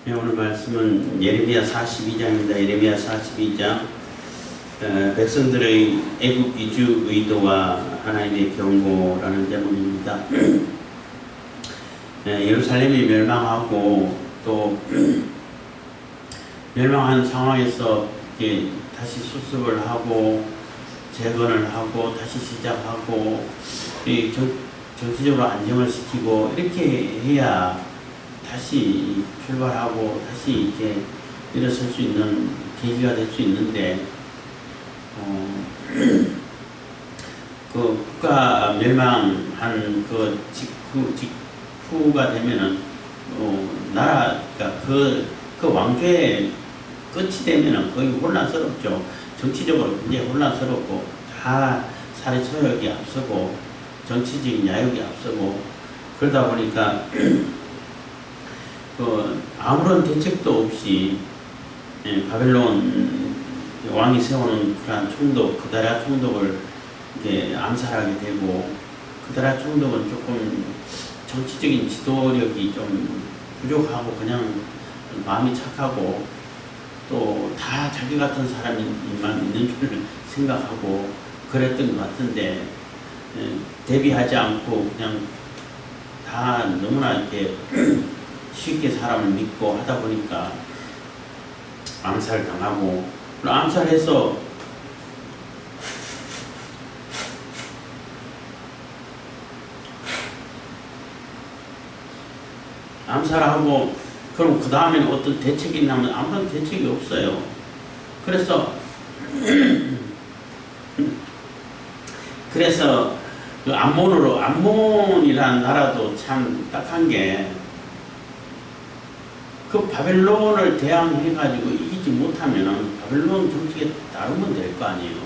네, 오늘 말씀은 예레미야 42장입니다. 예레미야 42장 백성들의 애국 이주 의도와 하나님의 경고라는 제목입니다. 예루살렘이 멸망하고 또 멸망한 상황에서 다시 수습을 하고 재건을 하고 다시 시작하고 정치적으로 안정을 시키고 이렇게 해야 다시 출발하고 다시 이렇게 일어설 수 있는 계기가 될 수 있는데 그 국가 멸망한 그 직후가 되면은 나라가 그 왕조의 끝이 되면은 거의 혼란스럽죠. 정치적으로 굉장히 혼란스럽고 다 사회 소욕이 앞서고 정치적인 야욕이 앞서고 그러다 보니까 아무런 대책도 없이 바벨론 왕이 세우는 그러한 총독, 그다랴 총독을 이렇게 암살하게 되고, 그다랴 총독은 조금 정치적인 지도력이 좀 부족하고 그냥 마음이 착하고 또 다 자기 같은 사람만 있는 줄 생각하고 그랬던 것 같은데 대비하지 않고 그냥 다 너무나 이렇게 쉽게 사람을 믿고 하다 보니까 암살당하고, 암살해서 암살하고 그럼 그 다음에는 어떤 대책이 있냐면 아무런 대책이 없어요. 그래서 그 암몬이라는 나라도 참 딱한 게 그 바벨론을 대항해가지고 이기지 못하면은 바벨론 정책에 따르면 될 거 아니에요.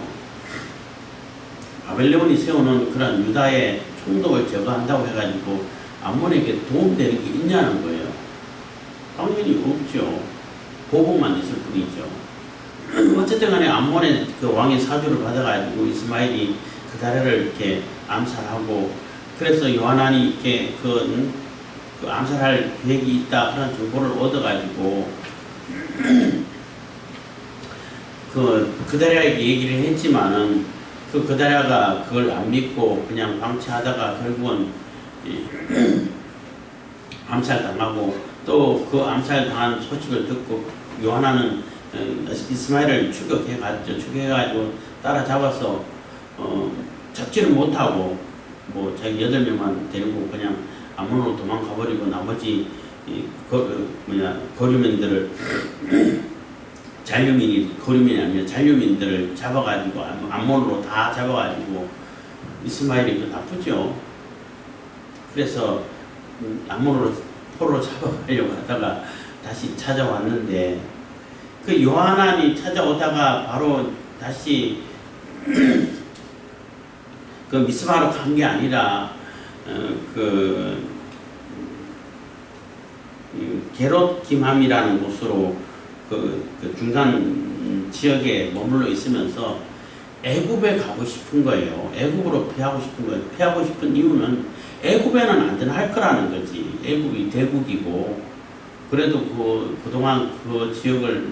바벨론이 세우는 그런 유다의 총독을 제거한다고 해가지고 암몬에게 도움되는 게 있냐는 거예요. 당연히 없죠. 보복만 있을 뿐이죠. 어쨌든 간에 암몬의 그 왕의 사주를 받아가지고 이스마엘이 그다랴를 이렇게 암살하고, 그래서 요하난이 이렇게 그 암살할 계획이 있다 그런 정보를 얻어가지고 그다랴에게 얘기를 했지만은 그다랴가 그걸 안 믿고 그냥 방치하다가 결국은 암살당하고, 또 그 암살당한 소식을 듣고 요하난은 이스마엘을 추격해갔죠. 추격해가지고 따라잡아서 잡지를 못하고 자기 8명만 데리고 그냥 암몬으로 도망가버리고 나머지 거류민들을 거류민이 아니라 잔류민들을 잡아가지고 암몬으로 다 잡아가지고 이스마엘이 나쁘죠. 그래서 암몬으로 포로로 잡아가려고 하다가 다시 찾아왔는데 그 요하난이 찾아오다가 바로 다시 그 미스바로 간 게 아니라 게롯 김함이라는 곳으로 그 중간 지역에 머물러 있으면서 애굽에 가고 싶은 거예요. 애굽으로 피하고 싶은 거예요. 피하고 싶은 이유는 애굽에는 안전할 거라는 거지. 애굽이 대국이고 그래도 그동안 그 지역을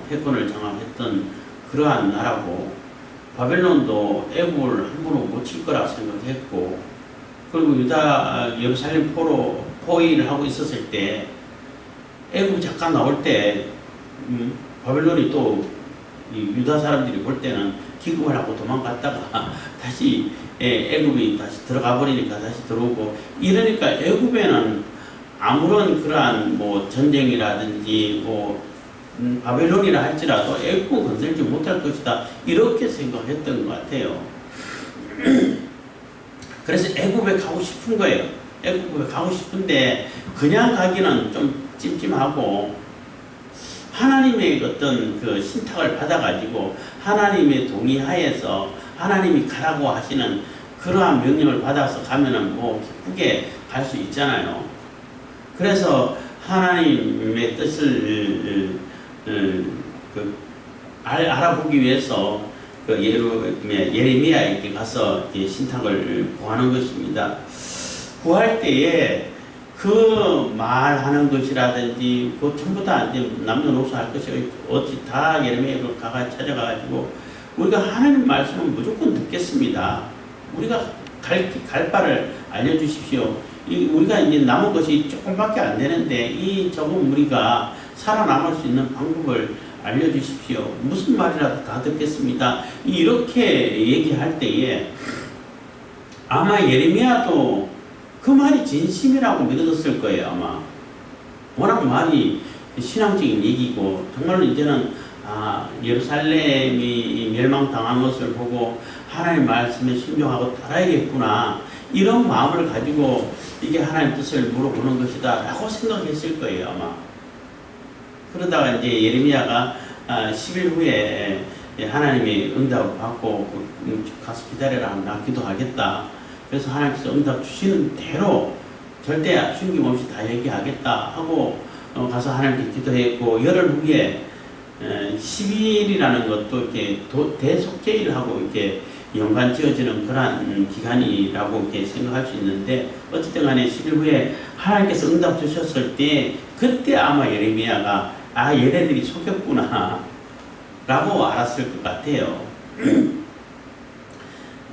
패권을 장악했던 그러한 나라고, 바벨론도 애굽을 함부로 못 칠 거라 생각했고, 그리고 예루살렘 포위를 하고 있었을 때 애굽 잠깐 나올 때 바벨론이 또 유다 사람들이 볼 때는 기급을 하고 도망갔다가 다시 애굽이 다시 들어가 버리니까 다시 들어오고, 이러니까 애굽에는 아무런 그러한 전쟁이라든지 바벨론이라 할지라도 애굽은 건설지 못할 것이다 이렇게 생각했던 것 같아요. 그래서 애굽에 가고 싶은 거예요. 애굽에 가고 싶은데 그냥 가기는 좀 찜찜하고, 하나님의 어떤 그 신탁을 받아가지고 하나님의 동의하에서 하나님이 가라고 하시는 그러한 명령을 받아서 가면은 기쁘게 갈 수 있잖아요. 그래서 하나님의 뜻을 알아보기 위해서 예레미야에게 가서 신탁을 구하는 것입니다. 구할 때에 그 말하는 것이라든지 그 전부 다 이제 남녀노소 할 것이 어찌 다 예레미야를 찾아가가지고 우리가 하나님 말씀은 무조건 듣겠습니다. 우리가 갈 바를 알려주십시오. 우리가 이제 남은 것이 조금밖에 안 되는데 이 적은 무리가 살아남을 수 있는 방법을 알려주십시오. 무슨 말이라도 다 듣겠습니다. 이렇게 얘기할 때에 아마 예레미야도 그 말이 진심이라고 믿어졌을 거예요. 아마 워낙 말이 신앙적인 얘기고 정말로 이제는 예루살렘이 멸망당한 것을 보고 하나님 말씀에 순종하고 따라야겠구나 이런 마음을 가지고 이게 하나님 뜻을 물어보는 것이다 라고 생각했을 거예요. 아마 그러다가 이제 예레미야가 10일 후에 하나님의 응답을 받고 가서 기다려라 나 기도하겠다. 그래서 하나님께서 응답 주시는 대로 절대 숨김없이 다 얘기하겠다 하고 가서 하나님께 기도했고 열흘 후에 10일이라는 것도 이렇게 대속죄일을 하고 이렇게 연관 지어지는 그러한 기간이라고 이렇게 생각할 수 있는데 어쨌든 간에 10일 후에 하나님께서 응답 주셨을 때 그때 아마 예레미야가 얘네들이 속였구나 라고 알았을 것 같아요.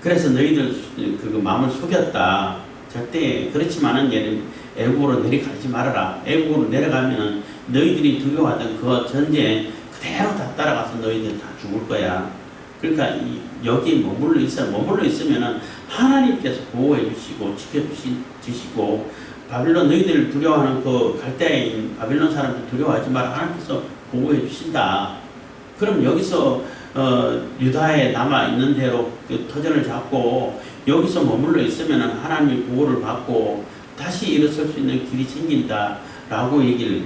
그래서 너희들 그 마음을 속였다. 절대 그렇지만은 애국으로 내려가지 말아라. 애국으로 내려가면은 너희들이 두려워하던 그 전쟁 그대로 다 따라가서 너희들 다 죽을 거야. 그러니까 여기 머물러 있으면은 하나님께서 보호해 주시고 지켜주시고 바빌론 너희들을 두려워하는 그 갈대아인 바빌론 사람들 두려워하지 마라. 하나님께서 보호해 주신다. 그럼 여기서 유다에 남아 있는 대로 그 터전을 잡고 여기서 머물러 있으면은 하나님의 보호를 받고 다시 일어설 수 있는 길이 생긴다라고 얘기를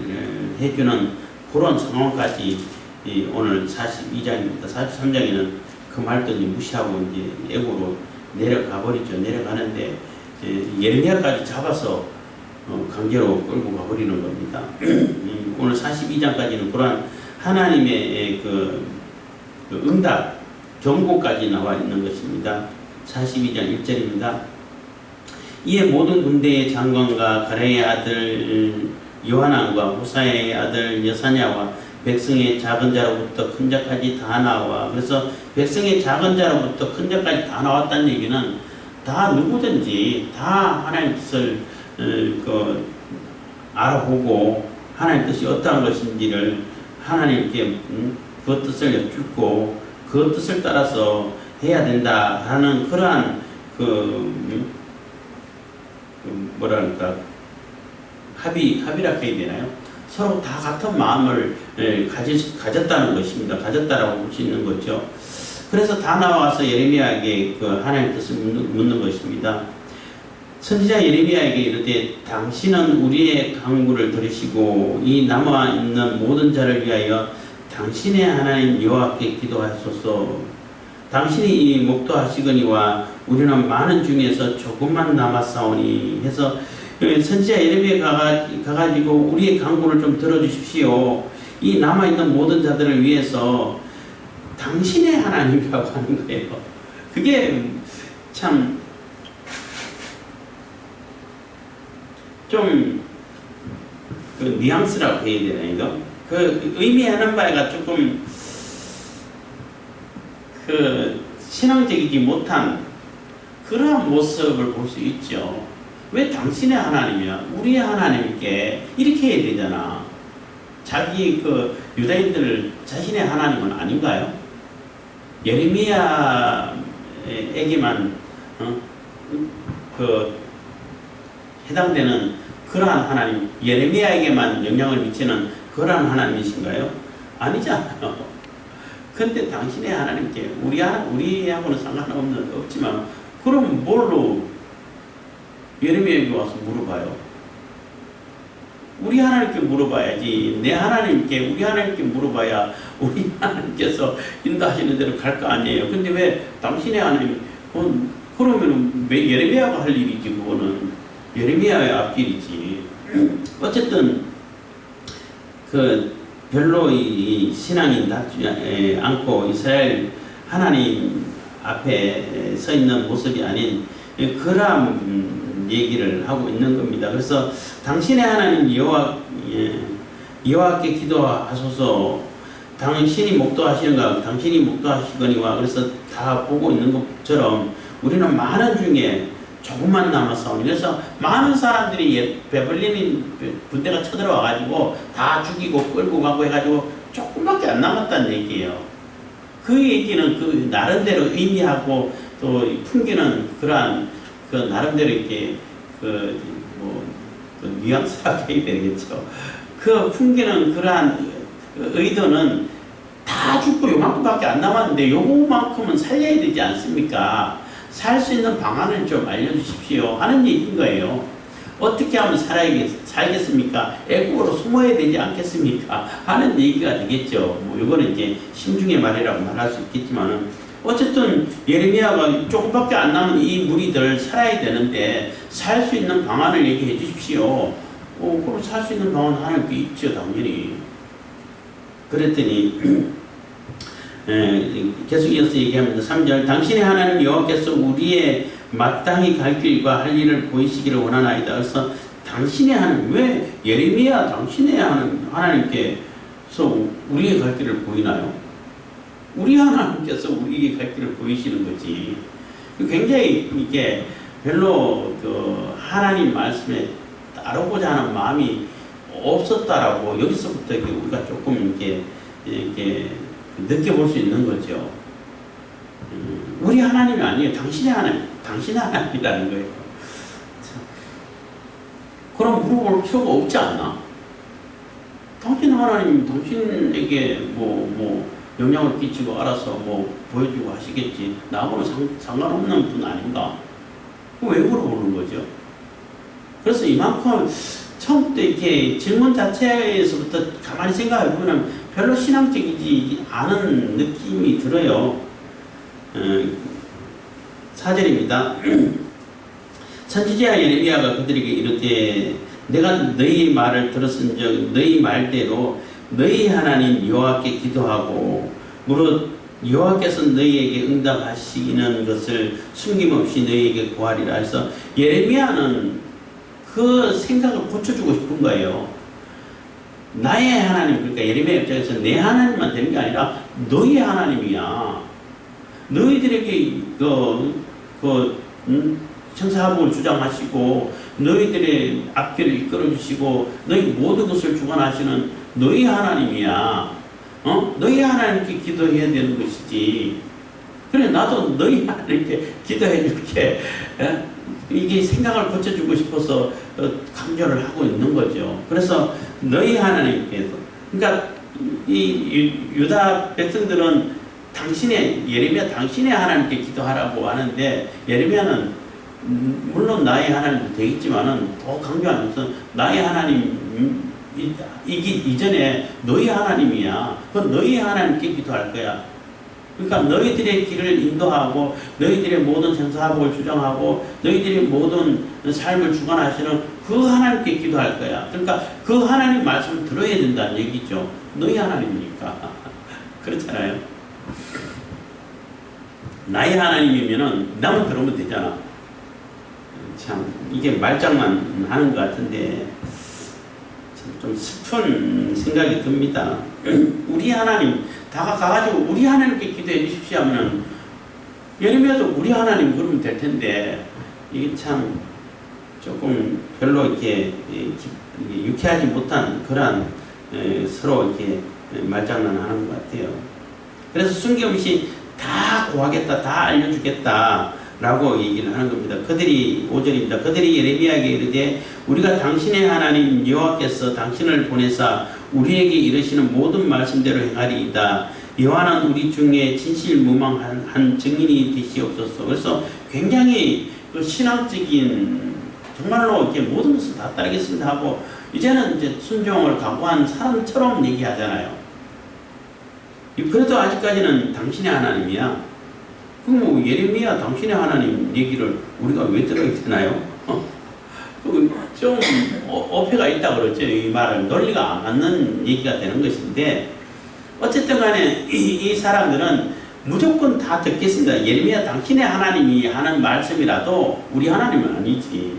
해주는 그런 상황까지 오늘 42장입니다. 43장에는 그 말도 무시하고 이제 애국으로 내려가 버리죠. 내려가는데 예레미야까지 잡아서 강제로 끌고 가버리는 겁니다. 오늘 42장까지는 그러한 하나님의 그 응답, 경고까지 나와 있는 것입니다. 42장 1절입니다. 이에 모든 군대의 장관과 가레의 아들 요하난과 후사의 아들 여사냐와 백성의 작은 자로부터 큰 자까지 다 나와. 그래서 백성의 작은 자로부터 큰 자까지 다 나왔다는 얘기는 다 누구든지 다 하나님 뜻을 알아보고 하나님 뜻이 어떠한 것인지를 하나님께 그 뜻을 여쭙고 그 뜻을 따라서 해야 된다라는 그러한 뭐랄까 합의라 해야 되나요? 서로 다 같은 마음을 가졌다는 것입니다. 가졌다라고 볼 수 있는 거죠. 그래서 다 나와서 예레미야에게 그 하나님의 뜻을 묻는 것입니다. 선지자 예레미야에게 이르되 당신은 우리의 간구를 들으시고 이 남아있는 모든 자를 위하여 당신의 하나님 여호와께 기도하소서. 당신이 이 목도하시거니와 우리는 많은 중에서 조금만 남았사오니 해서 선지자 예레미야 가가지고 우리의 간구를 좀 들어주십시오. 이 남아있는 모든 자들을 위해서 당신의 하나님이라고 하는 거예요. 그게 참 좀 뉘앙스라고 해야 되나 이거? 의미하는 바가 조금 신앙적이지 못한 그러한 모습을 볼 수 있죠. 왜 당신의 하나님이야? 우리의 하나님께 이렇게 해야 되잖아. 자기 유다인들 자신의 하나님은 아닌가요? 예레미야에게만 해당되는 그러한 하나님, 예레미야에게만 영향을 미치는 그러한 하나님이신가요? 아니잖아요. 근데 당신의 하나님께 우리하고는 없지만 그럼 뭘로 예레미야에게 와서 물어봐요? 우리 하나님께 물어봐야지. 내 하나님께 우리 하나님께 물어봐야 우리 하나님께서 인도하시는 대로 갈 거 아니에요. 근데 왜 당신의 하나님 그러면 왜 예레미야가 할 일이지? 그거는 예레미야의 앞길이지. 어쨌든 별로 이 신앙이 낮지 않고 이스라엘 하나님 앞에 서 있는 모습이 아닌 그러한 얘기를 하고 있는 겁니다. 그래서 당신의 하나님 여호와께 기도하소서. 당신이 목도하시는가 당신이 목도하시거니와. 그래서 다 보고 있는 것처럼 우리는 많은 중에 조금만 남았사오니. 그래서 많은 사람들이 베블린 군대가 쳐들어와 가지고 다 죽이고 끌고 가고 해가지고 조금밖에 안 남았다는 얘기예요. 그 얘기는 그 나름대로 의미하고 또 풍기는 그러한 그 나름대로 이렇게 그 뉘앙스라고 해야 되겠죠. 그 풍기는 그러한 의도는 다 죽고 요만큼밖에 안 남았는데 요거만큼은 살려야 되지 않습니까? 살 수 있는 방안을 좀 알려주십시오 하는 얘기인 거예요. 어떻게 하면 살겠습니까? 애국으로 숨어야 되지 않겠습니까? 하는 얘기가 되겠죠. 뭐 이거는 이제 심중의 말이라고 말할 수 있겠지만은 어쨌든 예레미야가 조금밖에 안 남은 이 무리들 살아야 되는데 살 수 있는 방안을 얘기해 주십시오. 그럼 살 수 있는 방안 하나님 게 있죠, 당연히. 그랬더니 계속 이어서 얘기합니다. 3절 당신의 하나님 여호와께서 우리의 마땅히 갈 길과 할 일을 보이시기를 원하나이다. 그래서 당신의 하나님, 왜 예레미야 당신의 하나님께서 우리의 갈 길을 보이나요? 우리 하나님께서 우리에게 갈 길을 보이시는 거지. 굉장히 이게 별로 그 하나님 말씀에 따르고자 하는 마음이 없었다라고 여기서부터 우리가 조금 이렇게 느껴볼 수 있는 거죠. 우리 하나님이 아니에요. 당신의 하나님, 당신의 하나님이라는 거예요. 그럼 물어볼 필요가 없지 않나? 당신 하나님, 당신에게 영향을 끼치고 알아서 보여주고 하시겠지. 나하고는 상관없는 분 아닌가? 왜 물어보는 거죠? 그래서 이만큼 처음부터 이렇게 질문 자체에서부터 가만히 생각해보면 별로 신앙적이지 않은 느낌이 들어요. 4절입니다. 선지자 예레미야가 그들에게 이르되 내가 너희 말을 들었은즉 너희 말대로 너희 하나님 여호와께 기도하고 무릇 여호와께서 너희에게 응답하시는 것을 숨김없이 너희에게 구하리라. 해서 예레미야는 그 생각을 고쳐주고 싶은 거예요. 나의 하나님, 그러니까 예레미야 입장에서 내 하나님만 되는 게 아니라 너희 하나님이야. 너희들에게 천사하복을 주장하시고 너희들의 앞길을 이끌어주시고 너희 모든 것을 주관하시는 너희 하나님이야. 너희 하나님께 기도해야 되는 것이지. 그래, 나도 너희 하나님께 기도해 줄게. 이게 생각을 고쳐주고 싶어서 강조를 하고 있는 거죠. 그래서 너희 하나님께서, 그러니까 이 유다 백성들은 예레미야 당신의 하나님께 기도하라고 하는데 예레미야는 물론 나의 하나님도 되겠지만은 더 강조하면서 나의 하나님 이전에 너희 하나님이야. 그 너희 하나님께 기도할 거야. 그러니까 너희들의 길을 인도하고 너희들의 모든 생사하복을 주장하고 너희들의 모든 삶을 주관하시는 그 하나님께 기도할 거야. 그러니까 그 하나님 말씀을 들어야 된다는 얘기죠. 너희 하나님이니까. 그렇잖아요. 나의 하나님이면은 나만 들어오면 되잖아. 참 이게 말장난 하는 것 같은데 좀 슬픈 생각이 듭니다. 우리 하나님 다가가가지고 우리 하나님께 기도해 주십시오 하면은 예레미야도 우리 하나님 그러면 될 텐데 이게 참 조금 별로 이렇게 유쾌하지 못한 그런 서로 이렇게 말장난 하는 것 같아요. 그래서 숨김없이 다 구하겠다, 다 알려주겠다 라고 얘기를 하는 겁니다. 5절입니다. 그들이 예레미야에게 이르되 우리가 당신의 하나님 여호와께서 당신을 보내사 우리에게 이르시는 모든 말씀대로 행하리이다. 여호와는 우리 중에 진실무망한 증인이 되시옵소서. 그래서 굉장히 그 신앙적인 정말로 이렇게 모든 것을 다 따르겠습니다 하고 이제는 이제 순종을 각오한 사람처럼 얘기하잖아요. 그래도 아직까지는 당신의 하나님이야. 그럼 예레미야 당신의 하나님 얘기를 우리가 왜 들어야 되나요? 좀 어폐가 있다 그러죠. 이 말은 논리가 안 맞는 얘기가 되는 것인데 어쨌든 간에 이 사람들은 무조건 다 듣겠습니다. 예레미야 당신의 하나님이 하는 말씀이라도 우리 하나님은 아니지.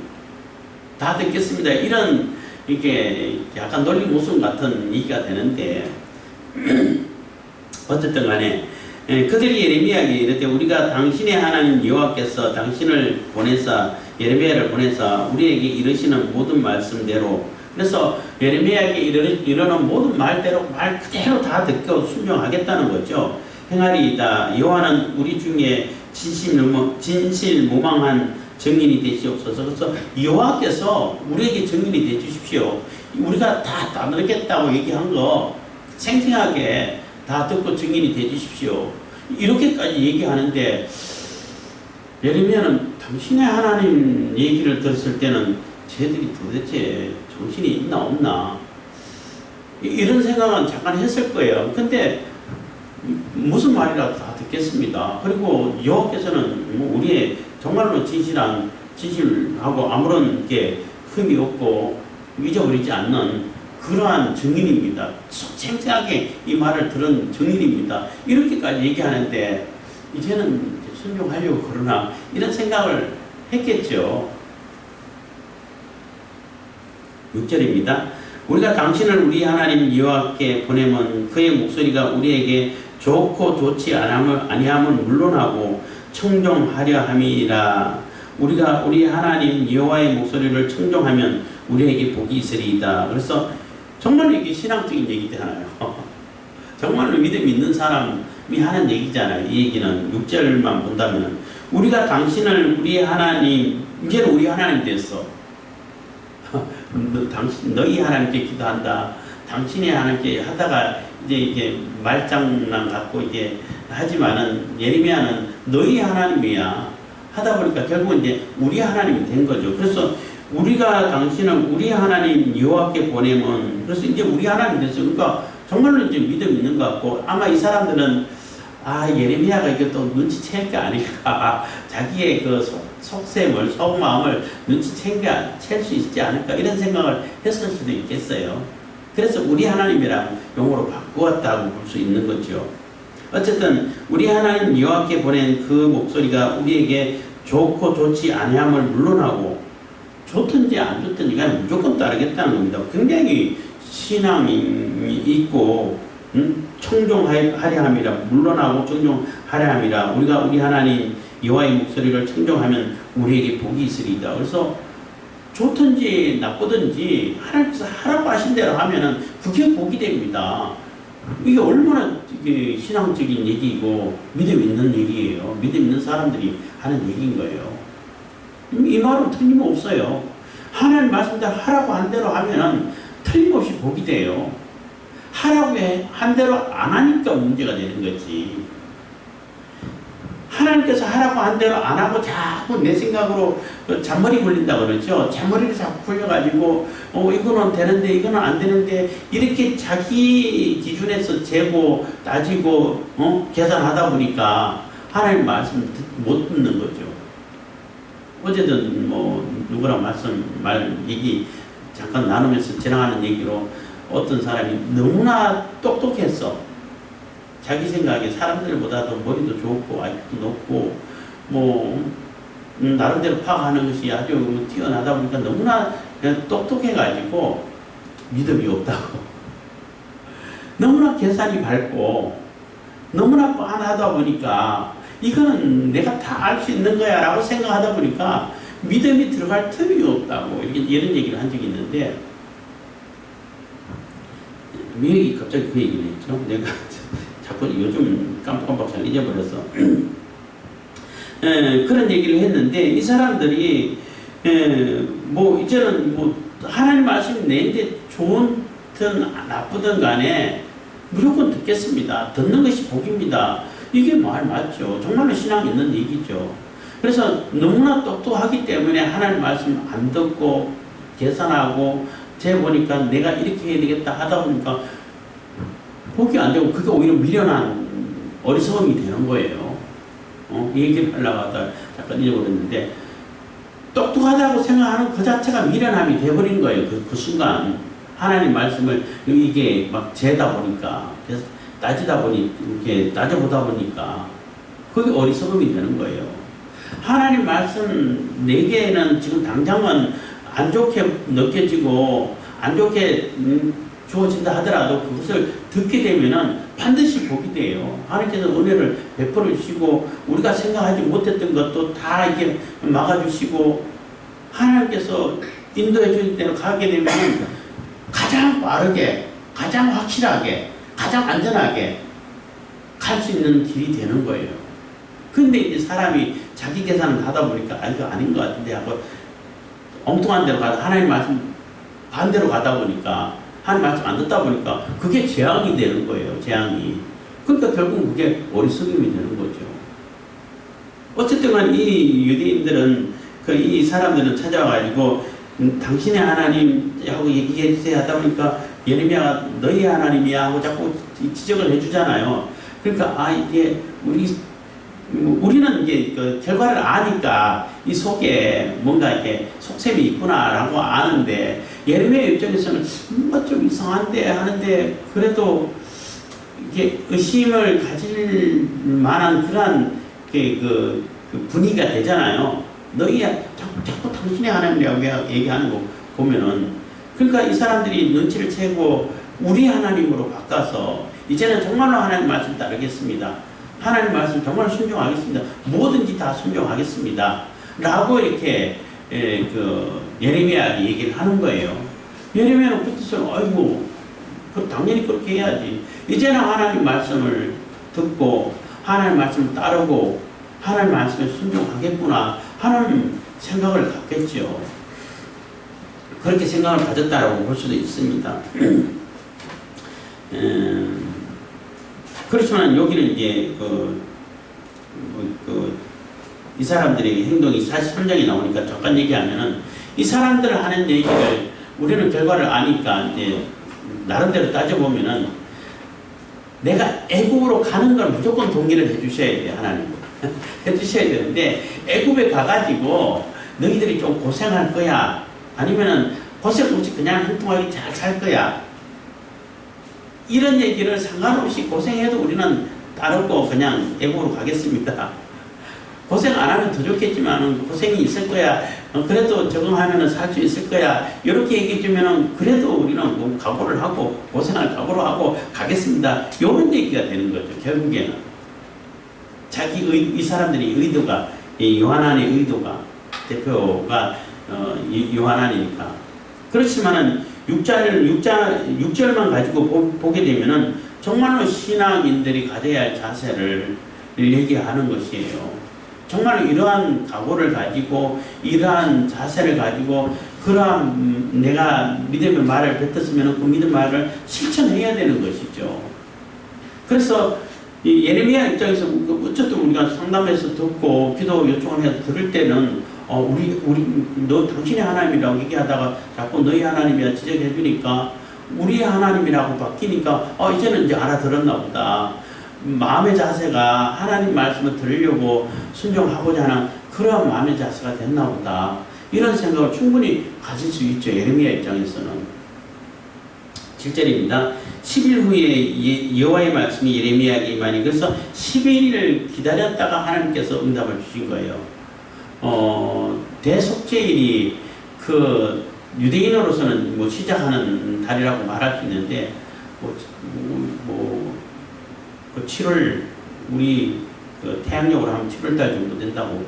다 듣겠습니다. 이런 이렇게 약간 논리모순 같은 얘기가 되는데 어쨌든 간에 그들이 예레미야에게 이르되 우리가 당신의 하나님 여호와께서 당신을 보내사 예레미야를 보내사 우리에게 이르시는 모든 말씀대로 그래서 예레미야에게 이르는 모든 말대로 말 그대로 다 듣고 순종하겠다는 거죠. 행하리이다. 여호와는 우리 중에 진실무망한 증인이 되시옵소서. 그래서 여호와께서 우리에게 증인이 되 주십시오. 우리가 다 따르겠다고 얘기한 거 생생하게 다 듣고 증인이 되 주십시오. 이렇게까지 얘기하는데 예레미야는 당신의 하나님 얘기를 들었을 때는 쟤들이 도대체 정신이 있나 없나 이런 생각은 잠깐 했을 거예요. 근데 무슨 말이라도 다 듣겠습니다. 그리고 여호와께서는 뭐 우리의 정말로 진실하고 아무런 게 흠이 없고 잊어버리지 않는 그러한 증인입니다. 생생하게 이 말을 들은 증인입니다. 이렇게까지 얘기하는데 이제는 순종하려고 그러나 이런 생각을 했겠죠. 6절입니다. 우리가 당신을 우리 하나님 여호와께 보내면 그의 목소리가 우리에게 좋고 좋지 아니함은 물론하고 청종하려 함이라. 우리가 우리 하나님 여호와의 목소리를 청종하면 우리에게 복이 있으리이다. 그래서 정말로 이게 신앙적인 얘기잖아요. 정말로 믿음 있는 사람이 하는 얘기잖아요. 이 얘기는 6절만 본다면 우리가 당신을 우리 하나님 이제는 우리 하나님 됐어. 너희 하나님께 기도한다. 당신이 하나님께 하다가 이제 이게 말장난 갖고 이제 하지만은 예레미야는 너희 하나님이야 하다 보니까 결국은 이제 우리 하나님이 된 거죠. 그래서 우리가 당신을 우리 하나님 여호와께 보내면 그래서 이제 우리 하나님 됐어요. 그러니까 정말로 이제 믿음 있는 것 같고 아마 이 사람들은 예레미야가 이게 또 눈치챌 게 아닐까 자기의 그 속셈을 속마음을 눈치챌 수 있지 않을까 이런 생각을 했을 수도 있겠어요. 그래서 우리 하나님이라는 용어로 바꾸었다고 볼 수 있는 거죠. 어쨌든 우리 하나님 여호와께 보낸 그 목소리가 우리에게 좋고 좋지 아니함을 물론하고 좋든지 안 좋든지 그냥 무조건 따르겠다는 겁니다. 굉장히 신앙이 있고 청종하려 함이라 물론하고 청종하려 함이라 우리가 우리 하나님 여호와의 목소리를 청종하면 우리에게 복이 있으리이다. 그래서 좋든지 나쁘든지 하나님께서 하라고 하신 대로 하면은 그게 복이 됩니다. 이게 얼마나 이게 신앙적인 얘기이고 믿음 있는 얘기예요. 믿음 있는 사람들이 하는 얘기인 거예요. 이 말은 틀림없어요. 하나님 말씀대로 하라고 한 대로 하면은 틀림없이 복이 돼요. 하라고 한 대로 안 하니까 문제가 되는 거지. 하나님께서 하라고 한 대로 안 하고 자꾸 내 생각으로 잔머리 굴린다 그러죠. 잔머리를 자꾸 굴려가지고 이거는 되는데 이거는 안 되는데 이렇게 자기 기준에서 재고 따지고 계산하다 보니까 하나님 말씀 못 듣는 거죠. 어제든 누구랑 얘기 잠깐 나누면서 지나가는 얘기로 어떤 사람이 너무나 똑똑했어. 자기 생각에 사람들보다도 머리도 좋고 IQ도 높고 나름대로 파악하는 것이 아주 뛰어나다 보니까 너무나 똑똑해가지고 믿음이 없다고. 너무나 계산이 밝고 너무나 뻔하다 보니까 이거는 내가 다 알 수 있는 거야 라고 생각하다 보니까 믿음이 들어갈 틈이 없다고 이런 얘기를 한 적이 있는데 왜 갑자기 그 얘기를 했죠? 내가 자꾸 요즘 깜빡깜빡 잘 잊어버려서 그런 얘기를 했는데 이 사람들이 이제는 하나님 말씀 내는데 좋든 나쁘든 간에 무조건 듣겠습니다. 듣는 것이 복입니다. 이게 말 맞죠. 정말로 신앙 있는 얘기죠. 그래서 너무나 똑똑하기 때문에 하나님 말씀 안 듣고 계산하고 재보니까 내가 이렇게 해야 되겠다 하다 보니까 복이 안 되고 그게 오히려 미련한 어리석음이 되는 거예요. 이 얘기를 하려고 하다 잠깐 잊어버렸는데 똑똑하다고 생각하는 그 자체가 미련함이 되어버린 거예요. 그 순간 하나님 말씀을 이게 막 재다 보니까 따져보다 보니까 그게 어리석음이 되는 거예요. 하나님 말씀 4개는 지금 당장은 안 좋게 느껴지고 안 좋게 주어진다 하더라도 그것을 듣게 되면은 반드시 복이 돼요. 하나님께서 은혜를 베풀어 주시고 우리가 생각하지 못했던 것도 다 이렇게 막아주시고 하나님께서 인도해 주신 대로 가게 되면은 가장 빠르게, 가장 확실하게, 가장 안전하게 갈 수 있는 길이 되는 거예요. 근데 이제 사람이 자기 계산을 하다 보니까 이거 아닌 것 같은데 하고 엉뚱한 데로 가다 하나님 말씀 반대로 가다 보니까 하나님 말씀 안 듣다 보니까 그게 재앙이 되는 거예요. 재앙이. 그러니까 결국 그게 어리석음이 되는 거죠. 어쨌든 이 유대인들은 이 사람들은 찾아와가지고 당신의 하나님하고 얘기해주세요 하다 보니까 예레미야가 너희 하나님이야 하고 자꾸 지적을 해주잖아요. 그러니까 이게 우리는 이제 그 결과를 아니까 이 속에 뭔가 이렇게 속셈이 있구나라고 아는데 예레미야 입장에서는 뭔가 좀 이상한데 하는데 그래도 이게 의심을 가질 만한 그런 그 분위기가 되잖아요. 너희야 자꾸 당신의 하나님이라고 얘기하는 거 보면은 그러니까 이 사람들이 눈치를 채고 우리 하나님으로 바꿔서 이제는 정말로 하나님 말씀 따르겠습니다. 하나님 말씀 정말 순종하겠습니다. 뭐든지 다 순종하겠습니다. 라고 이렇게 예레미야 얘기를 하는 거예요. 예레미야는 그 뜻은 아이고 당연히 그렇게 해야지. 이제는 하나님 말씀을 듣고 하나님 말씀을 따르고 하나님 말씀에 순종하겠구나 하는 생각을 갖겠죠. 그렇게 생각을 가졌다라고 볼 수도 있습니다. 그렇지만 여기는 이제 이 사람들의 행동이 43장에 나오니까 잠깐 얘기하면은 이 사람들 하는 얘기를 우리는 결과를 아니까 이제 나름대로 따져보면은 내가 애국으로 가는 걸 무조건 동의를 해주셔야 돼요. 하나님 해주셔야 되는데 애국에 가가지고 너희들이 좀 고생할 거야 아니면은 고생 없이 그냥 행동하게 잘 살 거야 이런 얘기를 상관없이 고생해도 우리는 따르고 그냥 애국으로 가겠습니다. 고생 안 하면 더 좋겠지만 고생이 있을 거야. 그래도 적응하면 살 수 있을 거야. 이렇게 얘기해 주면 그래도 우리는 뭐 각오를 하고 고생할 각오를 하고 가겠습니다. 이런 얘기가 되는 거죠. 결국에는 이 사람들이 의도가 요한안의 의도가 대표가 요한안이니까 그렇지만은 6절만 가지고 보게 되면은 정말로 신앙인들이 가져야 할 자세를 얘기하는 것이에요. 정말 이러한 각오를 가지고 이러한 자세를 가지고 그러한 내가 믿음의 말을 뱉었으면 그 믿음 말을 실천해야 되는 것이죠. 그래서 예레미야 입장에서 어쨌든 우리가 상담해서 듣고 기도 요청을 해서 들을 때는 너 당신의 하나님이라고 얘기하다가 자꾸 너희 하나님이야 지적해 주니까 우리 하나님이라고 바뀌니까 이제는 이제 알아들었나 보다. 마음의 자세가 하나님 말씀을 들으려고 순종하고자 하는 그런 마음의 자세가 됐나 보다. 이런 생각을 충분히 가질 수 있죠. 예레미야 입장에서는. 7절입니다. 10일 후에 여호와의 말씀이 예레미야에게 임하니 그래서 11일을 기다렸다가 하나님께서 응답을 주신 거예요. 대속죄일이 그 유대인으로서는 뭐 시작하는 달이라고 말할 수 있는데 그 7월 우리 그 태양력으로 하면 7월달 정도 된다고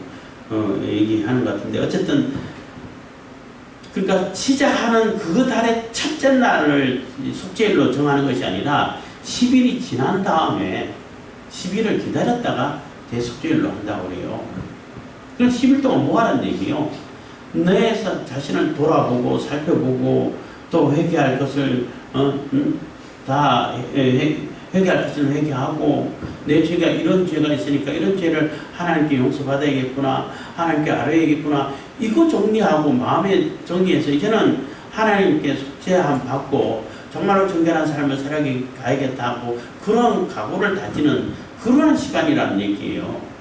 얘기하는 것 같은데 어쨌든 그러니까 시작하는 그 달의 첫째 날을 속죄일로 정하는 것이 아니라 10일이 지난 다음에 10일을 기다렸다가 대속죄일로 한다고 그래요. 그럼 10일 동안 뭐 하는 얘기요? 내 자신을 돌아보고 살펴보고 또 회개할 것을 다 회개할 것을 회개하고 내 죄가 이런 죄가 있으니까 이런 죄를 하나님께 용서받아야겠구나 하나님께 알아야겠구나 이거 정리하고 마음에 정리해서 이제는 하나님께 속죄함 받고 정말로 정결한 삶을 살아가야겠다 하고 그런 각오를 다지는 그런 시간이라는 얘기예요.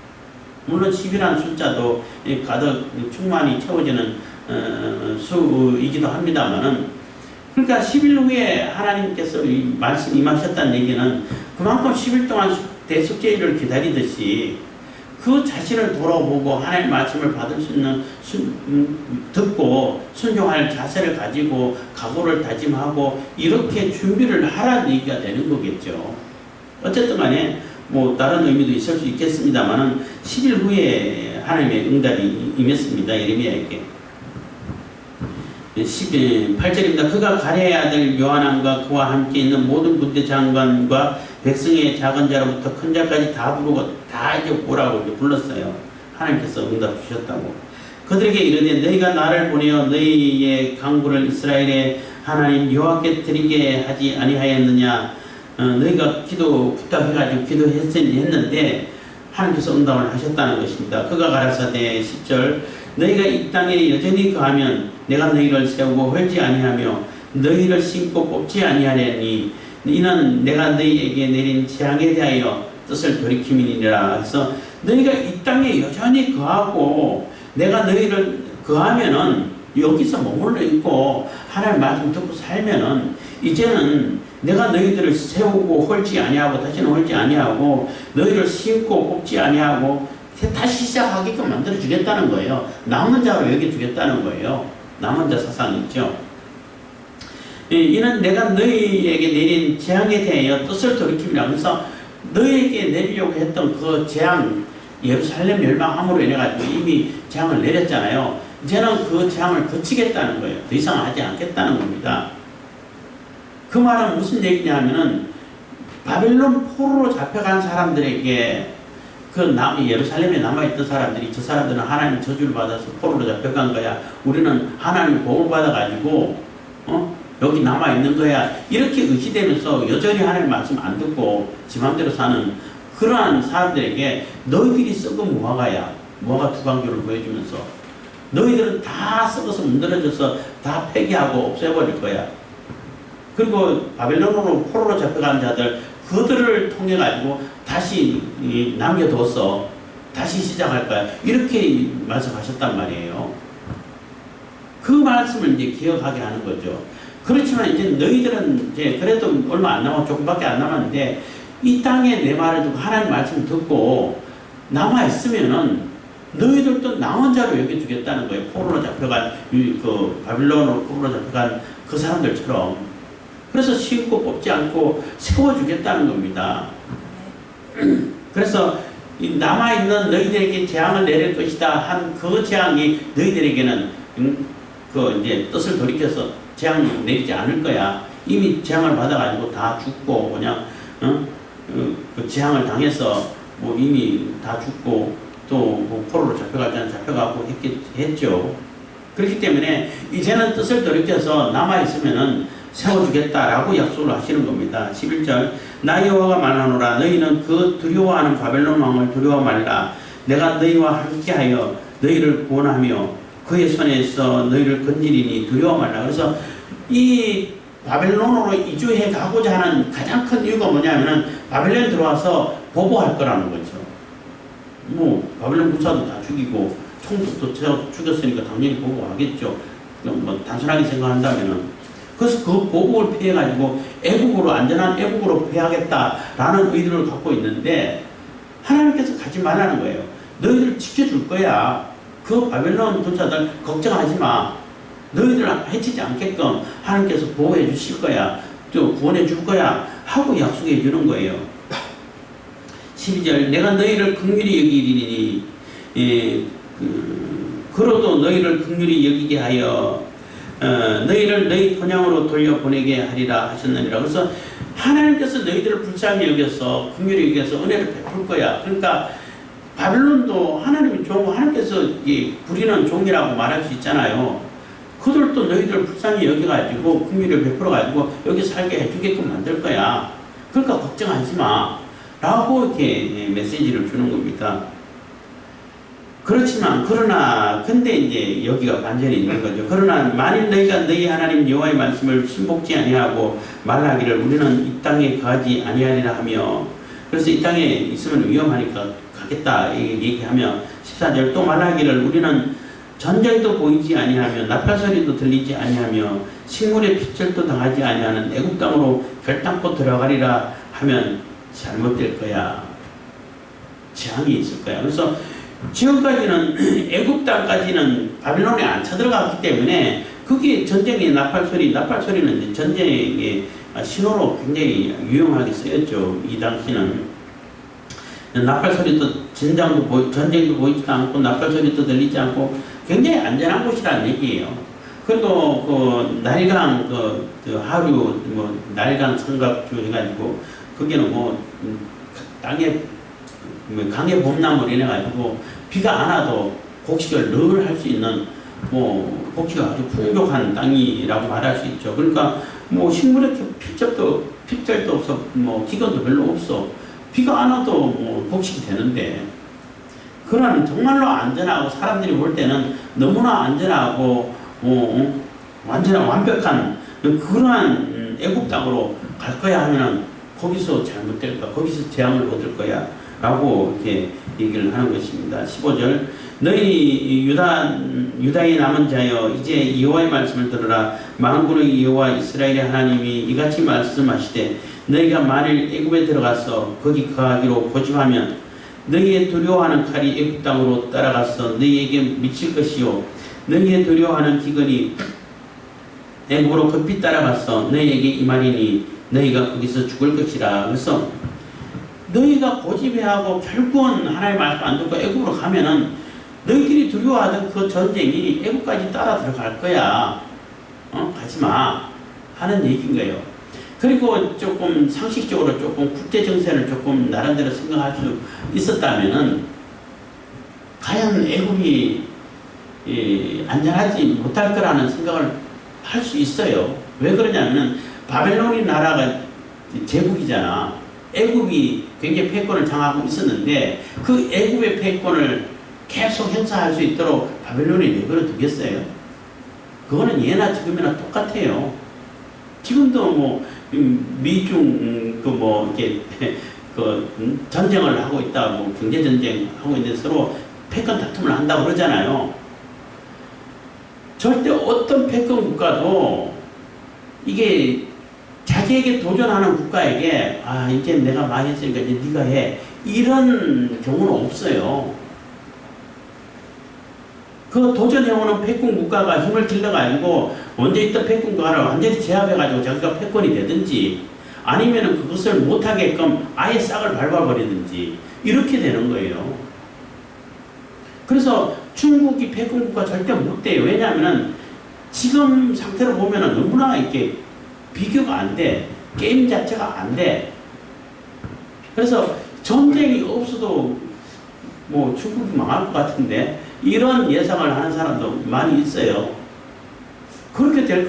물론 10이라는 숫자도 가득 충만히 채워지는 수이기도 합니다만은 그러니까 10일 후에 하나님께서 말씀 임하셨다는 얘기는 그만큼 10일 동안 대속죄일을 기다리듯이 그 자신을 돌아보고 하나님의 말씀을 받을 수 있는 듣고 순종할 자세를 가지고 각오를 다짐하고 이렇게 준비를 하라는 얘기가 되는 거겠죠. 어쨌든 간에 뭐 다른 의미도 있을 수 있겠습니다만은 10일 후에 하나님의 응답이 임했습니다. 예레미야에게. 8절입니다. 그가 가랴의 아들 요하난과 그와 함께 있는 모든 군대 장관과 백성의 작은 자로부터 큰 자까지 다 부르고 다 이제 오라고 이제 불렀어요. 하나님께서 응답 주셨다고. 그들에게 이르되 너희가 나를 보내어 너희의 강구를 이스라엘의 하나님 여호와께 드리게 하지 아니하였느냐. 너희가 기도 부탁해가지고 기도했는데 하나님께서 응답을 하셨다는 것입니다. 그가 가라사대 10절 너희가 이 땅에 여전히 거하면 내가 너희를 세우고 헐지 아니하며 너희를 심고 뽑지 아니하려니 이는 내가 너희에게 내린 재앙에 대하여 뜻을 돌이킴이니라. 그래서 너희가 이 땅에 여전히 거하고 내가 너희를 거하면은 여기서 머물러 있고 하나님 말씀 듣고 살면은 이제는 내가 너희들을 세우고 헐지 아니하고 다시는 헐지 아니하고 너희를 심고 뽑지 아니하고 다시 시작하게끔 만들어 주겠다는 거예요. 남은 자로 여겨주겠다는 거예요. 남은 자 사상 있죠. 이는 내가 너희에게 내린 재앙에 대하여 뜻을 돌이킴이라. 그래서 너희에게 내리려고 했던 그 재앙, 예루살렘 멸망함으로 인해 가지고 이미 재앙을 내렸잖아요. 이제는 그 재앙을 거치겠다는 거예요. 더 이상 하지 않겠다는 겁니다. 그 말은 무슨 얘기냐 하면은 바벨론 포로로 잡혀간 사람들에게 예루살렘에 남아있던 사람들이 저 사람들은 하나님 저주를 받아서 포로로 잡혀간 거야. 우리는 하나님 보호를 받아가지고 여기 남아있는 거야. 이렇게 의시되면서 여전히 하나님 말씀 안 듣고 지 맘대로 사는 그러한 사람들에게 너희들이 썩은 무화과야. 무화과 두방교를 보여주면서 너희들은 다 썩어서 문드러져서 다 폐기하고 없애버릴 거야. 그리고 바벨론으로 포로로 잡혀간 자들 그들을 통해 가지고 다시 남겨둬서 다시 시작할 거야. 이렇게 말씀하셨단 말이에요. 그 말씀을 이제 기억하게 하는 거죠. 그렇지만 이제 너희들은 이제 그래도 얼마 안 남아 조금밖에 안 남았는데 이 땅에 내 말을 듣고 하나님 말씀 듣고 남아 있으면은 너희들도 남은 자로 여겨주겠다는 거예요. 포로로 잡혀간 그 바빌론으로 포로로 잡혀간 그 사람들처럼. 그래서 심고 뽑지 않고 세워주겠다는 겁니다. 그래서 남아있는 너희들에게 재앙을 내릴 것이다 한 그 재앙이 너희들에게는 그 이제 뜻을 돌이켜서 재앙을 내리지 않을 거야. 이미 재앙을 받아가지고 다 죽고 그냥 그 재앙을 당해서 뭐 이미 다 죽고 또 뭐 포로로 잡혀가지 잡혀가고 했죠. 그렇기 때문에 이제는 뜻을 돌이켜서 남아있으면은 세워주겠다라고 약속을 하시는 겁니다. 11절 나 여호와가 말하노라 너희는 그 두려워하는 바벨론 왕을 두려워 말라. 내가 너희와 함께하여 너희를 구원하며 그의 손에서 너희를 건지리니 두려워 말라. 그래서 이 바벨론으로 이주해 가고자 하는 가장 큰 이유가 뭐냐면은 바벨론에 들어와서 보복할 거라는 거죠. 뭐 바벨론 군사도 다 죽이고 총도 죽였으니까 당연히 보복하겠죠. 뭐 단순하게 생각한다면은. 그래서 그 보복을 피해가지고 안전한 애국으로 피하겠다라는 의도를 갖고 있는데 하나님께서 가지 말라는 거예요. 너희들 지켜줄 거야. 그 바벨론 군사들 걱정하지 마. 너희들 해치지 않게끔 하나님께서 보호해 주실 거야. 또 구원해 줄 거야. 하고 약속해 주는 거예요. 12절 내가 너희를 긍휼히 여기리니 그로도 너희를 긍휼히 여기게 하여 너희를 너희 본향으로 돌려보내게 하리라 하셨느니라. 그래서 하나님께서 너희들을 불쌍히 여겨서 긍휼히 여겨서 은혜를 베풀 거야. 그러니까 바벨론도 하나님이 종, 하나님께서 부리는 종이라고 말할 수 있잖아요. 그들도 너희들을 불쌍히 여겨가지고 긍휼을 베풀어가지고 여기 살게 해주게끔 만들 거야. 그러니까 걱정하지 마 라고 이렇게 메시지를 주는 겁니다. 그렇지만 근데 이제 여기가 반전이 있는 거죠. 그러나 만일 너희가 너희 하나님 여호와의 말씀을 신복지 아니하고 말하기를 우리는 이 땅에 거하지 아니하리라 하며 그래서 이 땅에 있으면 위험하니까 가겠다 얘기하며 14절 또 말하기를 우리는 전쟁도 보이지 아니하며 나팔소리도 들리지 아니하며 식물의 핏줄도 당하지 아니하는 애굽 땅으로 결단코 들어가리라 하면 잘못될 거야. 재앙이 있을 거야. 그래서 지금까지는 애굽 땅까지는 바빌론에 안 쳐들어갔기 때문에 그게 전쟁의 나팔소리는 이제 전쟁의 신호로 굉장히 유용하게 쓰였죠. 이 당시는 나팔소리도 전쟁도 보이지도 않고 나팔소리도 들리지 않고 굉장히 안전한 곳이라는 얘기예요. 그리고 그 날강 그 하류 뭐 날강 성곽주 해가지고 거기는 뭐 땅에 강의 봄나무를 인해가지고 비가 안 와도 곡식을 늘 할 수 있는 뭐 곡식이 아주 풍족한 땅이라고 말할 수 있죠. 그러니까 뭐 식물의 필적도 없어, 뭐 기근도 별로 없어. 비가 안 와도 뭐 곡식이 되는데 그런 정말로 안전하고 사람들이 볼 때는 너무나 안전하고 완벽한 그러한 애굽 땅으로 갈 거야 하면은 거기서 잘못될까, 거기서 재앙을 얻을 거야 라고 이렇게 얘기를 하는 것입니다. 15절 너희 유다의 남은 자여 이제 여호와의 말씀을 들으라. 만군의 여호와 이스라엘의 하나님이 이같이 말씀하시되 너희가 만일 애굽에 들어가서 거기 거하기로 고집하면 너희의 두려워하는 칼이 애굽 땅으로 따라가서 너희에게 미칠 것이요 너희의 두려워하는 기근이 애굽으로 급히 따라가서 너희에게 임하리니 너희가 거기서 죽을 것이라. 그래서 너희가 고집해하고 결국은 하나님의 말씀 안 듣고 애굽으로 가면은 너희들이 두려워하던 그 전쟁이 애국까지 따라 들어갈 거야. 가지마 하는 얘기인 거예요. 그리고 조금 상식적으로 조금 국제 정세를 조금 나름대로 생각할 수 있었다면은 과연 애국이 안전하지 못할 거라는 생각을 할 수 있어요. 왜 그러냐면은 바벨론이 나라가 제국이잖아. 애국이 굉장히 패권을 장하고 있었는데 그 애국의 패권을 계속 행사할 수 있도록 바벨론이 내버려 두겠어요? 그거는 예나 지금이나 똑같아요. 지금도 뭐 미중 이렇게 전쟁을 하고 있다, 뭐 경제 전쟁 하고 있는데 서로 패권 다툼을 한다고 그러잖아요. 절대 어떤 패권 국가도 이게 자기에게 도전하는 국가에게 이제 내가 많이 했으니까 이제 네가 해 이런 경우는 없어요. 그 도전해오는 패권 국가가 힘을 길러가지고 먼저 있던 패권 국가를 완전히 제압해가지고 자기가 패권이 되든지 아니면은 그것을 못하게끔 아예 싹을 밟아버리든지 이렇게 되는 거예요. 그래서 중국이 패권 국가 절대 못 돼요. 왜냐하면은 지금 상태로 보면은 너무나 이렇게 비교가 안 돼. 게임 자체가 안 돼. 그래서 전쟁이 없어도 뭐 중국이 망할 것 같은데 이런 예상을 하는 사람도 많이 있어요. 그렇게 되면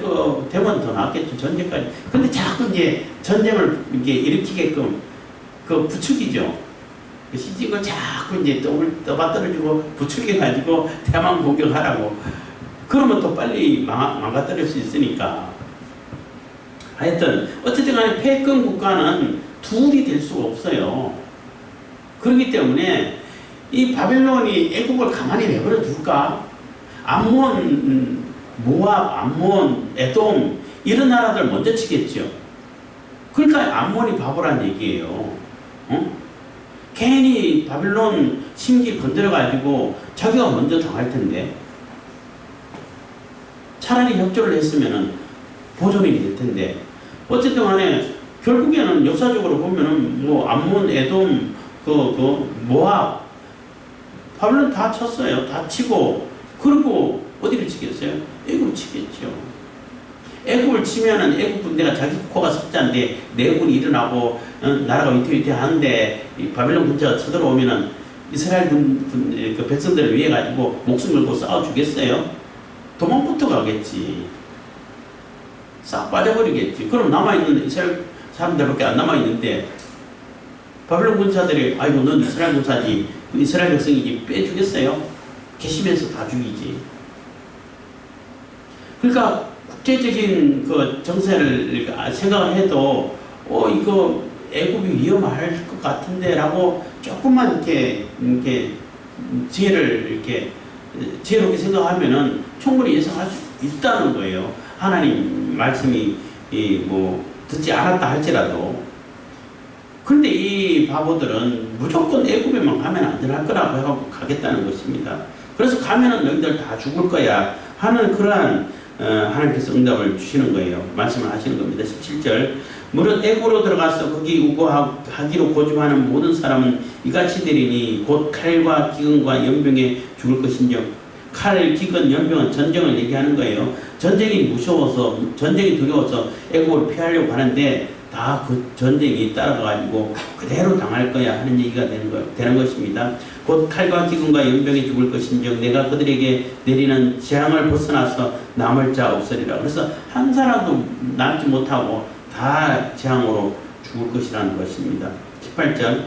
더 낫겠죠. 전쟁까지. 근데 자꾸 이제 전쟁을 이렇게 일으키게끔 그 부추기죠. 시집을 자꾸 이제 떠받들어주고 부추겨가지고 대만 공격하라고. 그러면 또 빨리 망가뜨릴 수 있으니까. 하여튼 어쨌든 간에 패권 국가는 둘이 될 수가 없어요. 그렇기 때문에 이 바벨론이 애국을 가만히 내버려 둘까? 암몬, 모압, 암몬, 에돔 이런 나라들 먼저 치겠죠. 그러니까 암몬이 바보란 얘기예요. 괜히 바벨론 심기 건드려가지고 자기가 먼저 당할 텐데 차라리 협조를 했으면은 보존이 될 텐데 어쨌든 간에 결국에는 역사적으로 보면은 뭐 암몬, 에돔, 모압 바벨론 다 쳤어요. 다 치고 그리고 어디를 치겠어요? 애굽을 치겠죠. 애굽을 치면은 애굽 군대가 자기 코가 석자인데 내군이 일어나고 나라가 위태위태한데 이 바벨론 군대가 쳐들어오면은 이스라엘 그 백성들을 위해 가지고 목숨 걸고 싸워주겠어요? 도망부터 가겠지. 싹 빠져버리겠지. 그럼 남아있는 이스라엘 사람들밖에 안 남아있는데 바벨론 군사들이 아이고 넌 이스라엘 군사지 이스라엘 백성이지 빼주겠어요? 괘씸해서 다 죽이지. 그러니까 국제적인 그 정세를 생각을 해도 이거 애굽이 위험할 것 같은데 라고 조금만 이렇게 지혜롭게 생각하면은 충분히 예상할 수 있다는 거예요. 하나님 말씀이 뭐 듣지 않았다 할지라도. 근데 이 바보들은 무조건 애굽에만 가면 안전할 거라고 해갖고 가겠다는 것입니다. 그래서 가면은 너희들 다 죽을 거야 하는 그러한 하나님께서 응답을 주시는 거예요. 말씀을 하시는 겁니다. 17절 무릇 애굽으로 들어가서 거기 우거하기로 고집하는 모든 사람은 이같이 되리니 곧 칼과 기근과 연병에 죽을 것인즉 칼, 기근, 연병은 전쟁을 얘기하는 거예요. 전쟁이 무서워서 전쟁이 두려워서 애굽을 피하려고 하는데 다 그 전쟁이 따라가가지고 그대로 당할 거야 하는 얘기가 되는 것입니다. 곧 칼과 기근과 연병에 죽을 것인즉 내가 그들에게 내리는 재앙을 벗어나서 남을 자 없으리라. 그래서 한 사람도 남지 못하고 다 재앙으로 죽을 것이라는 것입니다. 18절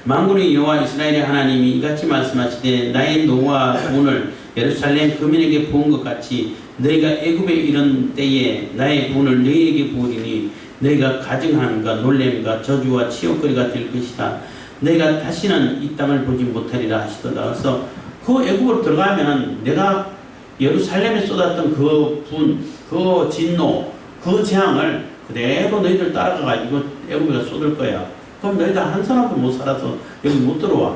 만군의 여호와 이스라엘의 하나님이 이같이 말씀하시되 나의 노와 분을 예루살렘 거민에게 부은 것 같이 너희가 애굽에 이른 때에 나의 분을 너희에게 부으리니 너희가 가증함과 놀램과 저주와 치욕거리가 될 것이다. 너희가 다시는 이 땅을 보지 못하리라 하시도다. 그래서 그 애굽으로 들어가면은 내가 예루살렘에 쏟았던 그 분, 그 진노, 그 재앙을 그대로 너희들 따라가가지고 애굽에다 쏟을 거야. 그럼 너희들 한 사람도 못 살아서 여기 못 들어와.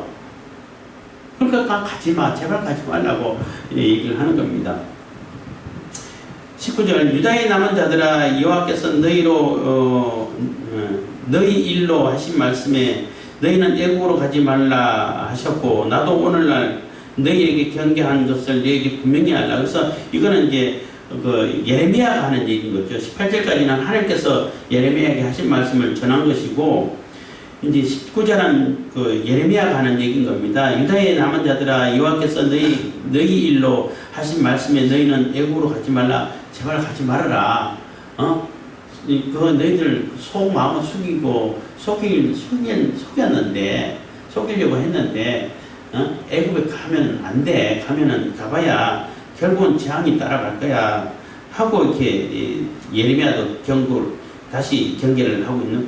그러니까 가지 마. 제발 가지 말라고 얘기를 하는 겁니다. 19절 유다에 남은 자들아 여호와께서 너희 일로 하신 말씀에 너희는 애국으로 가지 말라 하셨고 나도 오늘날 너희에게 경계한 것을 너희에게 분명히 알라. 그래서 이거는 이제 그 예레미야가 하는 얘기인 거죠. 18절까지는 하나님께서 예레미야에게 하신 말씀을 전한 것이고 이제 19절은 그 예레미야가 하는 얘기인 겁니다. 유다에 남은 자들아 여호와께서 너희 일로 하신 말씀에 너희는 애국으로 가지 말라. 제발 가지 말아라. 그거 너희들 속 마음을 숙이고 속이려고 했는데 애굽에 가면 안 돼. 가면은 가봐야 결국은 재앙이 따라갈 거야 하고 이렇게 예레미야도 다시 경계를 하고 있는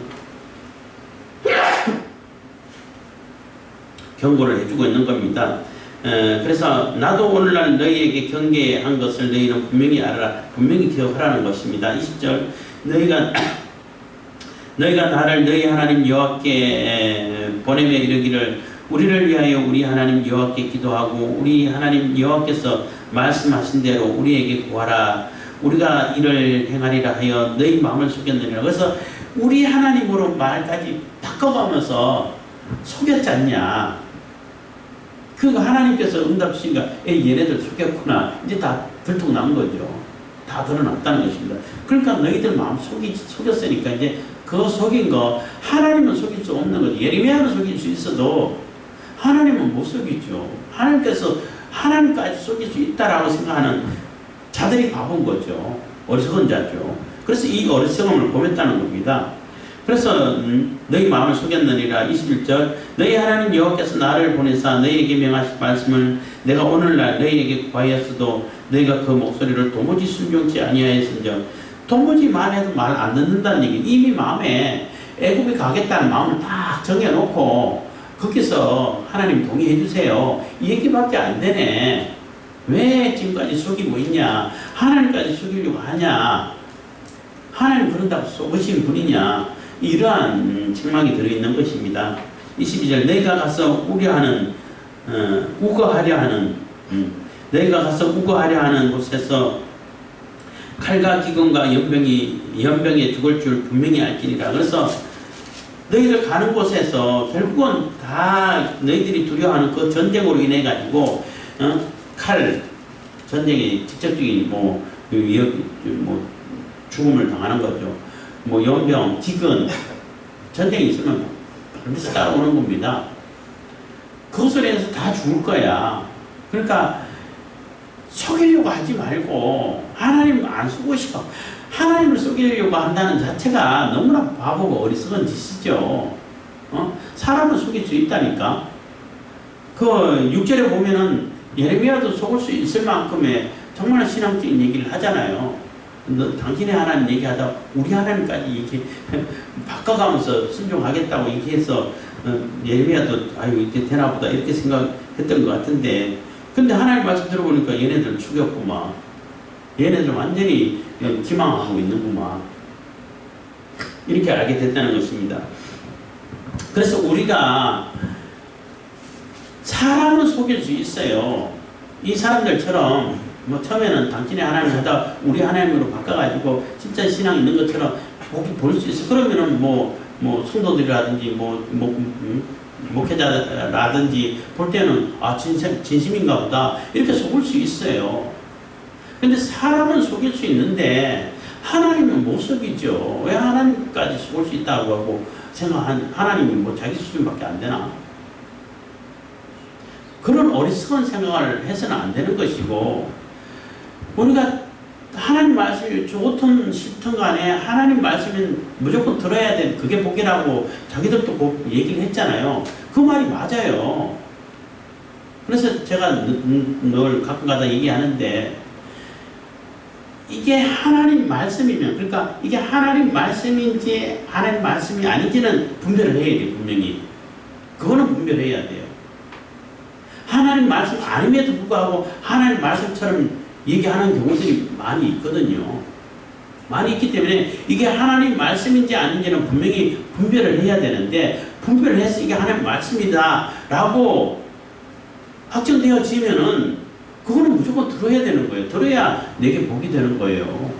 경고를 해주고 있는 겁니다. 그래서 나도 오늘날 너희에게 경계한 것을 너희는 분명히 알아라. 분명히 기억하라는 것입니다. 20절 너희가 나를 너희 하나님 여호와께 보내며 이르기를 우리를 위하여 우리 하나님 여호와께 기도하고 우리 하나님 여호와께서 말씀하신 대로 우리에게 구하라. 우리가 이를 행하리라 하여 너희 마음을 속였느니라. 그래서 우리 하나님으로 말까지 바꿔가면서 속였지 않냐. 그거 하나님께서 응답 주시니까 얘네들 속였구나. 이제 다 들통난 거죠. 다 드러났다는 것입니다. 그러니까 너희들 마음 속였으니까 이제 그 속인 거 하나님은 속일 수 없는 거죠. 예레미야는 속일 수 있어도 하나님은 못 속이죠. 하나님께서 하나님까지 속일 수 있다라고 생각하는 자들이 바본 거죠. 어리석은 자죠. 그래서 이 어리석음을 범했다는 겁니다. 그래서 너희 마음을 속였느니라. 21절 너희 하나님 여호와께서 나를 보내사 너희에게 명하신 말씀을 내가 오늘날 너희에게 구하였어도 너희가 그 목소리를 도무지 순종치 아니하였은즉 도무지 말해도 말 안 듣는다는 얘기. 이미 마음에 애굽에 가겠다는 마음을 딱 정해놓고 거기서 하나님 동의해 주세요. 이 얘기밖에 안 되네. 왜 지금까지 속이고 있냐. 하나님까지 속이려고 하냐. 하나님 그런다고 속으신 분이냐. 이러한 책망이 들어있는 것입니다. 22절 너희가 가서 너희가 가서 우거하려 하는 곳에서 칼과 기근과 연병에 죽을 줄 분명히 알지니라. 그래서 너희들 가는 곳에서 결국은 다 너희들이 두려워하는 그 전쟁으로 인해 가지고 칼 전쟁이 직접적인 죽음을 당하는 거죠. 연병, 기근, 전쟁이 있으면 반드시 따라오는 겁니다. 그것에 다 죽을 거야. 그러니까 속이려고 하지 말고 하나님 안 속으셔. 하나님을 속이려고 한다는 자체가 너무나 바보고 어리석은 짓이죠. 사람을 속일 수 있다니까. 그 6절에 보면은 예레미야도 속을 수 있을 만큼의 정말 신앙적인 얘기를 하잖아요. 당신의 하나님 얘기하다 우리 하나님까지 이렇게 바꿔가면서 순종하겠다고 얘기해서 예레미야도 아유 이렇게 되나보다 이렇게 생각했던 것 같은데 근데 하나님 말씀 들어보니까 얘네들 죽였구만. 얘네들 완전히 기망하고 있는구만. 이렇게 알게 됐다는 것입니다. 그래서 우리가 사람은 속일 수 있어요. 이 사람들처럼 뭐 처음에는 당신의 하나님을 하다 우리 하나님으로 바꿔가지고 진짜 신앙 있는 것처럼 볼 수 있어. 그러면은 뭐 성도들이라든지 목회자라든지 볼 때는 아 진심인가 보다 이렇게 속을 수 있어요. 근데 사람은 속일 수 있는데 하나님은 못 속이죠. 왜 하나님까지 속을 수 있다고 하고 생각한 하나님이 뭐 자기 수준밖에 안 되나? 그런 어리석은 생각을 해서는 안 되는 것이고, 우리가 하나님 말씀이 좋든 싫든 간에 하나님 말씀은 무조건 들어야 돼. 그게 복이라고 자기들도 꼭 얘기를 했잖아요. 그 말이 맞아요. 그래서 제가 늘 가끔가다 얘기하는데, 이게 하나님 말씀이면, 그러니까 이게 하나님 말씀인지 하나님 말씀이 아닌지는 분별을 해야 돼요. 분명히 그거는 분별해야 돼요. 하나님 말씀 아님에도 불구하고 하나님 말씀처럼 얘기하는 경우들이 많이 있거든요. 많이 있기 때문에 이게 하나님 말씀인지 아닌지는 분명히 분별을 해야 되는데, 분별을 해서 이게 하나님 말씀이다 라고 확정되어지면은 그거는 무조건 들어야 되는 거예요. 들어야 내게 복이 되는 거예요.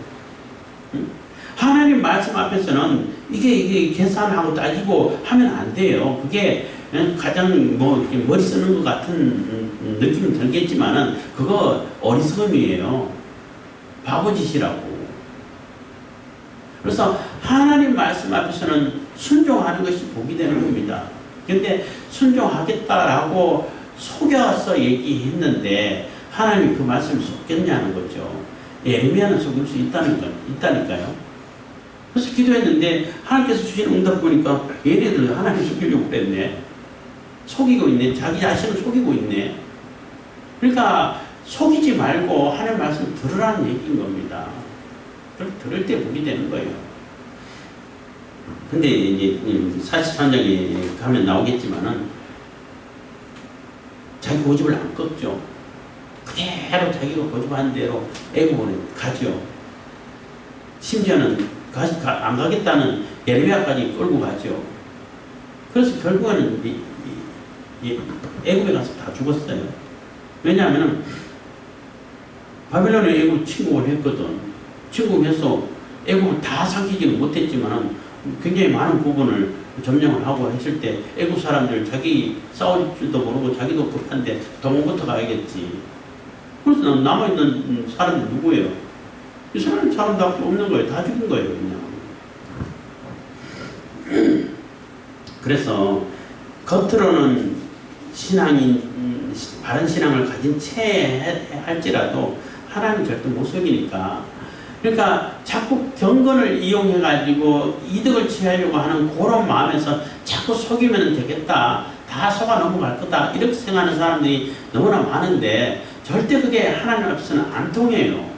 하나님 말씀 앞에서는 이게 계산하고 따지고 하면 안 돼요. 그게 가장 머리 쓰는 것 같은 느낌이 들겠지만은 그거 어리석음이에요. 바보짓이라고. 그래서 하나님 말씀 앞에서는 순종하는 것이 복이 되는 겁니다. 근데 순종하겠다라고 속여서 얘기했는데 하나님이 그 말씀을 속겠냐는 거죠. 예레미야는 속일 수 있다니까요. 그래서 기도했는데 하나님께서 주신 응답 보니까 얘네들 하나님 속이려고 그랬네. 속이고 있네. 자기 자신을 속이고 있네. 그러니까 속이지 말고 하나님 말씀 들으라는 얘기인 겁니다. 들을 때 복이 되는 거예요. 근데 이제 43장에 가면 나오겠지만은 자기 고집을 안 꺾죠. 그대로 자기가 고집한 대로 애굽으로 가죠. 심지어는 안 가겠다는 예레미야까지 끌고 가죠. 그래서 결국에는 애굽에 가서 다 죽었어요. 왜냐하면 바빌론에 애굽 침공을 했거든. 침공해서 애굽을 다 삼키지는 못했지만 굉장히 많은 부분을 점령을 하고 했을 때 애굽 사람들 자기 싸울 줄도 모르고 자기도 급한데 도망부터 가야겠지. 그래서 남아있는 사람들 누구예요? 이 사람밖에 없는 거예요. 다 죽인 거예요, 그냥. 그래서 겉으로는 바른 신앙을 가진 채 할지라도 하나님 절대 못 속이니까. 그러니까 자꾸 경건을 이용해가지고 이득을 취하려고 하는 그런 마음에서 자꾸 속이면 되겠다. 다 속아 넘어갈 거다. 이렇게 생각하는 사람들이 너무나 많은데 절대 그게 하나님 앞에서는 안 통해요.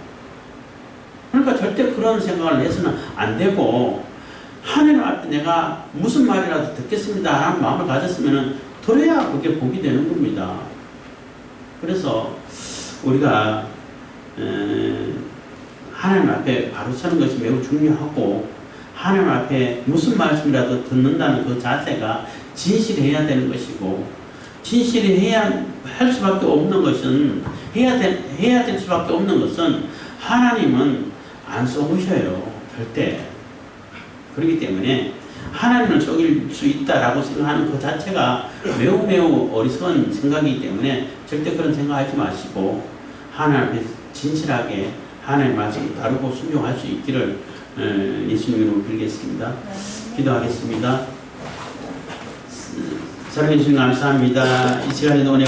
그러니까 절대 그런 생각을 해서는 안 되고, 하나님 앞에 내가 무슨 말이라도 듣겠습니다 라는 마음을 가졌으면 들어야 그게 복이 되는 겁니다. 그래서 우리가 하나님 앞에 바로 서는 것이 매우 중요하고, 하나님 앞에 무슨 말씀이라도 듣는다는 그 자세가 진실해야 되는 것이고, 진실해야 할 수밖에 없는 것은 해야 될 수밖에 없는 것은 하나님은 안 속으셔요. 절대. 그렇기 때문에 하나님을 속일 수 있다라고 생각하는 그 자체가 매우 어리석은 생각이기 때문에 절대 그런 생각하지 마시고 하나님 앞에 진실하게 하나님의 말씀을 다루고 순종할 수 있기를 예수님 이름으로 빌겠습니다. 기도하겠습니다. 사랑해 주신 감사합니다. 이 시간에도 은혜